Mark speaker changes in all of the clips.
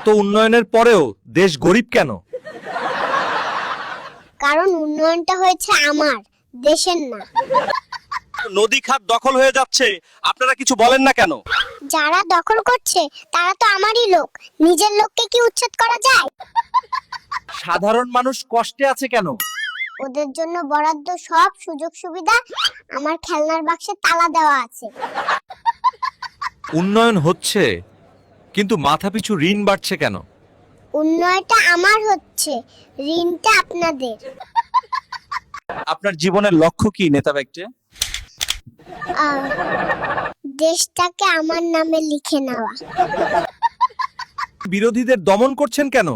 Speaker 1: এত উন্নয়নের পরেও দেশ গরিব কেন?
Speaker 2: কারণ উন্নয়নটা হয়েছে আমার, দেশের না।
Speaker 1: নদী খাত দখল হয়ে যাচ্ছে, আপনারা কিছু বলেন না কেন?
Speaker 2: যারা দখল করছে তারা তো আমারই লোক, নিজের লোককে কি উচ্ছেদ করা যায়?
Speaker 1: সাধারণ মানুষ কষ্টে আছে কেন?
Speaker 2: ওদের জন্য বরাদ্দ সব সুযোগ সুবিধা আমার খেলনার বাক্সে তালা দেওয়া আছে।
Speaker 1: উন্নয়ন হচ্ছে, কিন্তু মাথাপিছু ঋণ বাড়ছে কেন?
Speaker 2: উন্নয়নটা আমার হচ্ছে, ঋণটা আপনাদের।
Speaker 1: আপনার জীবনের লক্ষ্য কি নেতা ব্যক্তি?
Speaker 2: আহ, দেশটাকে আমার নামে লিখে নেওয়া।
Speaker 1: বিরোধীদের দমন করছেন কেন?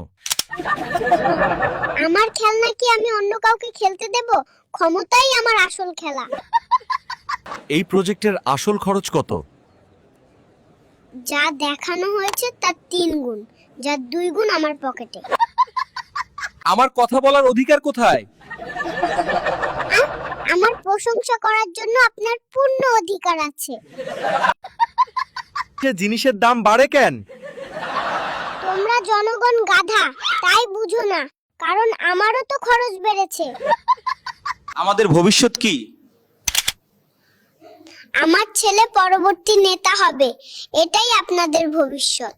Speaker 2: আমার খেলনা কি আমি অন্য কাউকে খেলতে দেব? ক্ষমতাই আমার আসল খেলা।
Speaker 1: এই প্রজেক্টের আসল খরচ কত?
Speaker 2: যা দেখানো হয়েছে তার 3 গুণ, যার 2 গুণ আমার পকেটে।
Speaker 1: আমার কথা বলার অধিকার কোথায়?
Speaker 2: আমার প্রশংসা করার জন্য আপনার পূর্ণ অধিকার আছে।
Speaker 1: যে জিনিসের দাম বাড়ে কেন?
Speaker 2: তোমরা জনগণ গাধা, তাই বুঝো না, কারণ আমারও তো খরচ বেড়েছে।
Speaker 1: আমাদের ভবিষ্যৎ কি?
Speaker 2: আমার ছেলে পরবর্তী নেতা হবে, এটাই আপনাদের ভবিষ্যৎ।